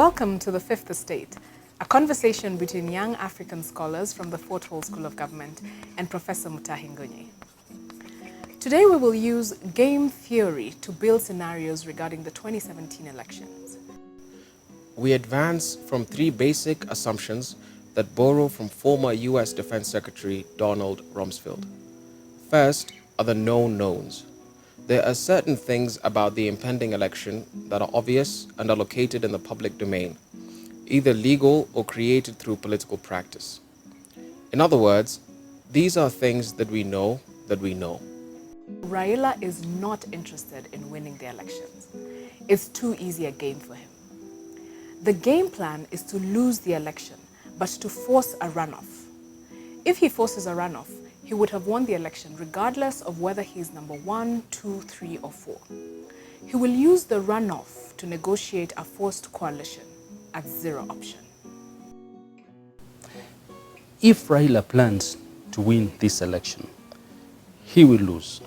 Welcome to the Fifth Estate, a conversation between young African scholars from the Fort Hall School of Government and Professor Mutahi Ngonye. Today we will use game theory to build scenarios regarding the 2017 elections. We advance from three basic assumptions that borrow from former U.S. Defense Secretary Donald Rumsfeld. First are the known knowns. There are certain things about the impending election that are obvious and are located in the public domain, either legal or created through political practice. In other words, these are things that we know that we know. Raila is not interested in winning the elections. It's too easy a game for him. The game plan is to lose the election, but to force a runoff. If he forces a runoff, he would have won the election regardless of whether he's number 1, 2, 3, or 4. He will use the runoff to negotiate a forced coalition at zero option. If Raila plans to win this election, he will lose.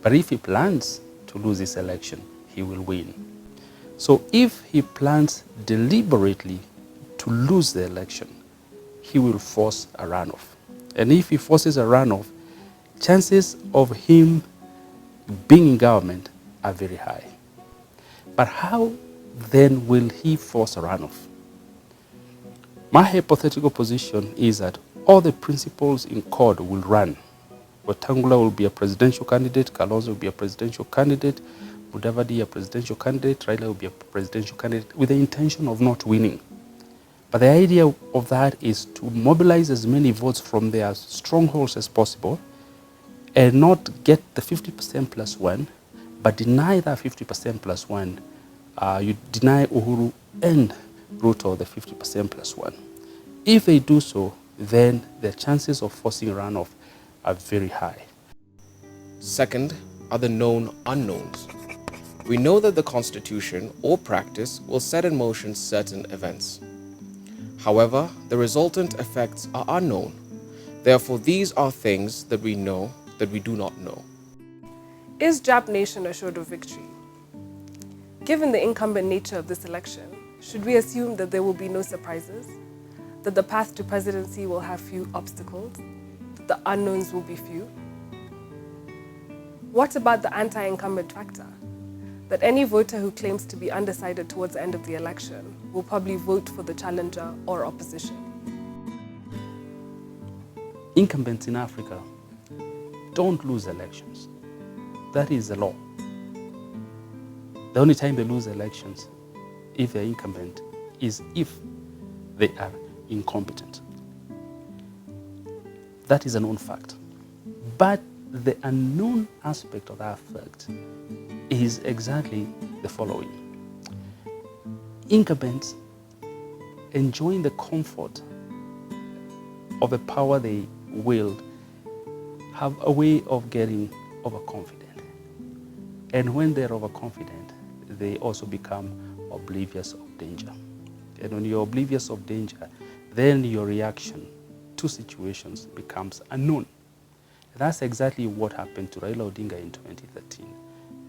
But if he plans to lose this election, he will win. So if he plans deliberately to lose the election, he will force a runoff. And if he forces a runoff, chances of him being in government are very high. But how then will he force a runoff? My hypothetical position is that all the principals in CORD will run. Wetangula will be a presidential candidate, Kalonzo will be a presidential candidate, Mudavadi a presidential candidate, Raila will be a presidential candidate with the intention of not winning. But the idea of that is to mobilize as many votes from their strongholds as possible and not get the 50% plus one, but deny that 50% plus one. You deny Uhuru and Ruto the 50% plus one. If they do so, then the chances of forcing a runoff are very high. Second are the known unknowns. We know that the Constitution or practice will set in motion certain events. However, the resultant effects are unknown. Therefore, these are things that we know that we do not know. Is Jap Nation assured of victory? Given the incumbent nature of this election, should we assume that there will be no surprises? That the path to presidency will have few obstacles? That the unknowns will be few? What about the anti-incumbent factor? That any voter who claims to be undecided towards the end of the election will probably vote for the challenger or opposition. Incumbents in Africa don't lose elections. That is the law. The only time they lose elections, if they're incumbent, is if they are incompetent. That is a known fact. But the unknown aspect of that fact is exactly the following. Incumbents enjoying the comfort of the power they wield have a way of getting overconfident. And when they're overconfident, they also become oblivious of danger. And when you're oblivious of danger, then your reaction to situations becomes unknown. And that's exactly what happened to Raila Odinga in 2013.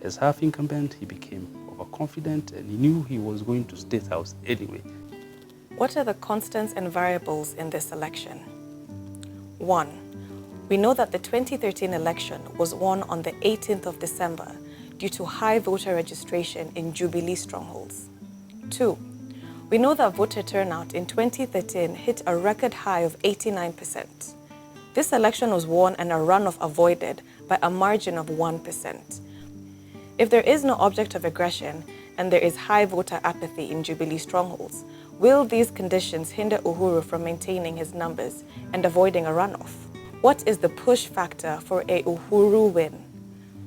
As half incumbent, he became overconfident and he knew he was going to State House anyway. What are the constants and variables in this election? 1. We know that the 2013 election was won on the 18th of December due to high voter registration in Jubilee strongholds. 2. We know that voter turnout in 2013 hit a record high of 89%. This election was won and a runoff avoided by a margin of 1%. If there is no object of aggression and there is high voter apathy in Jubilee strongholds, will these conditions hinder Uhuru from maintaining his numbers and avoiding a runoff? What is the push factor for a Uhuru win?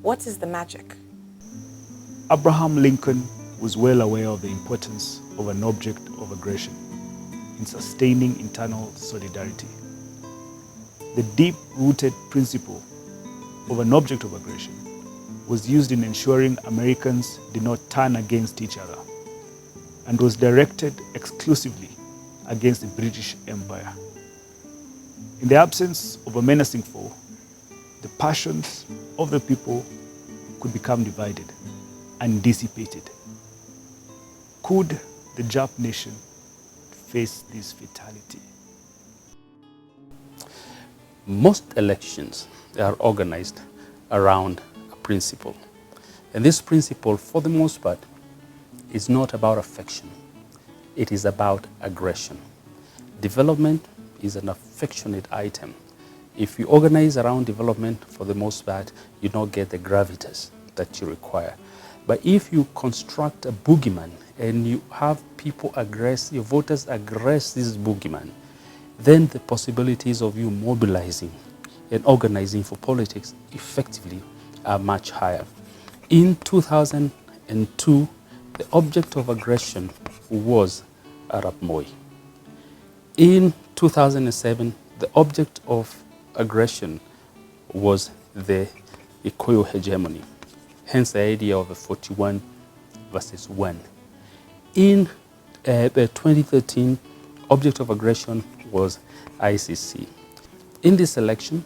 What is the magic? Abraham Lincoln was well aware of the importance of an object of aggression in sustaining internal solidarity. The deep-rooted principle of an object of aggression was used in ensuring Americans did not turn against each other and was directed exclusively against the British Empire. In the absence of a menacing foe, the passions of the people could become divided and dissipated. Could the Jap nation face this fatality? Most elections are organized around a principle. And this principle, for the most part, is not about affection. It is about aggression. Development is an affectionate item. If you organize around development, for the most part, you don't get the gravitas that you require. But if you construct a boogeyman and you have people aggress, your voters aggress this boogeyman, then the possibilities of you mobilizing and organizing for politics effectively are much higher. In 2002, the object of aggression was Arap Moi. In 2007, the object of aggression was the Ikoyo hegemony, hence the idea of a 41 versus 1. In the 2013, object of aggression was ICC. In this election,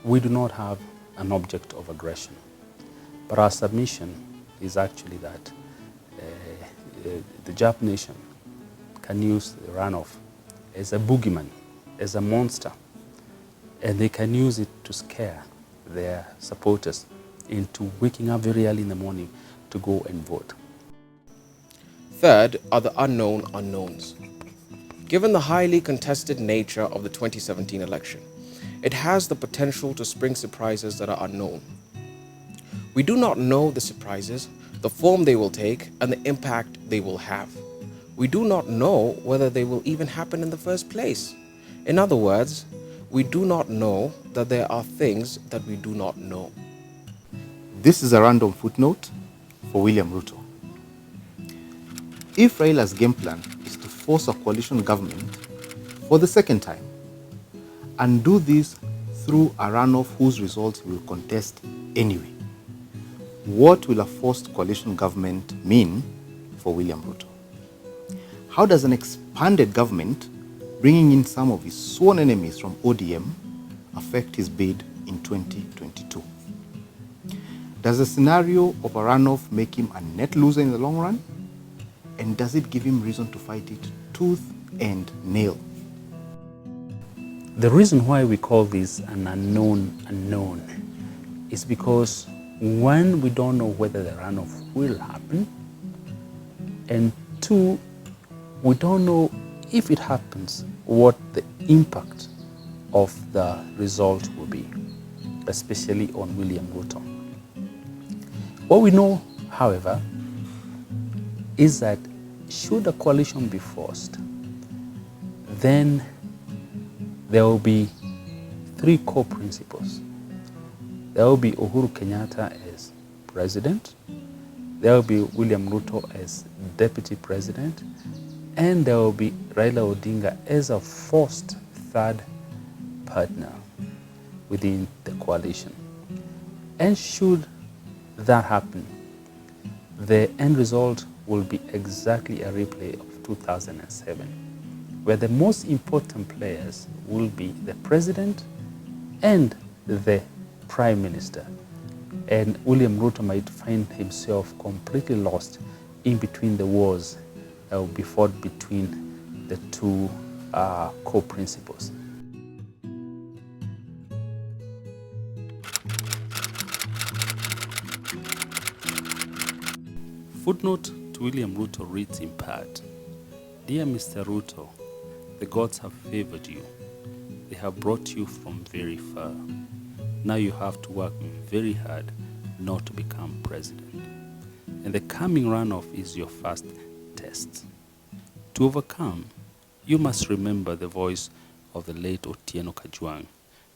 we do not have an object of aggression, but our submission is actually that the Jap nation can use the runoff as a boogeyman, as a monster, and they can use it to scare their supporters into waking up very early in the morning to go and vote. Third are the unknown unknowns. Given the highly contested nature of the 2017 election, it has the potential to spring surprises that are unknown. We do not know the surprises, the form they will take, and the impact they will have. We do not know whether they will even happen in the first place. In other words, we do not know that there are things that we do not know. This is a random footnote for William Ruto. If Raila's game plan is to force a coalition government for the second time and do this through a runoff whose results he will contest anyway, what will a forced coalition government mean for William Ruto? How does an expanded government bringing in some of his sworn enemies from ODM affect his bid in 2022? Does the scenario of a runoff make him a net loser in the long run? And does it give him reason to fight it tooth and nail? The reason why we call this an unknown unknown is because, one, we don't know whether the runoff will happen, and two, we don't know if it happens what the impact of the result will be, especially on William Ruto. What we know, however, is that should a coalition be forced, then there will be three core principles. There will be Uhuru Kenyatta as president, there will be William Ruto as deputy president, and there will be Raila Odinga as a forced third partner within the coalition. And should that happen, the end result will be exactly a replay of 2007, where the most important players will be the president and the prime minister. And William Ruto might find himself completely lost in between the wars that will be fought between the two core principles. Footnote to William Ruto reads in part, "Dear Mr. Ruto, the gods have favored you. They have brought you from very far. Now you have to work very hard not to become president. And the coming runoff is your first test. To overcome, you must remember the voice of the late Otieno Kajwang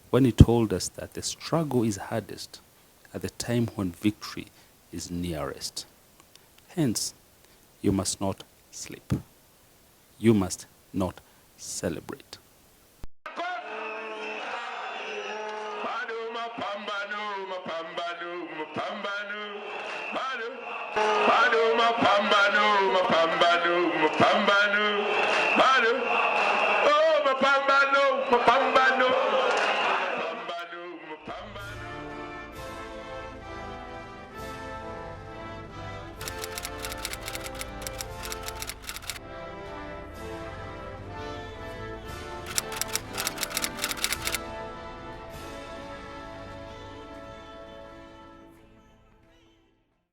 when he told us that the struggle is hardest at the time when victory is nearest. Hence, you must not sleep. You must not celebrate." Mapambano,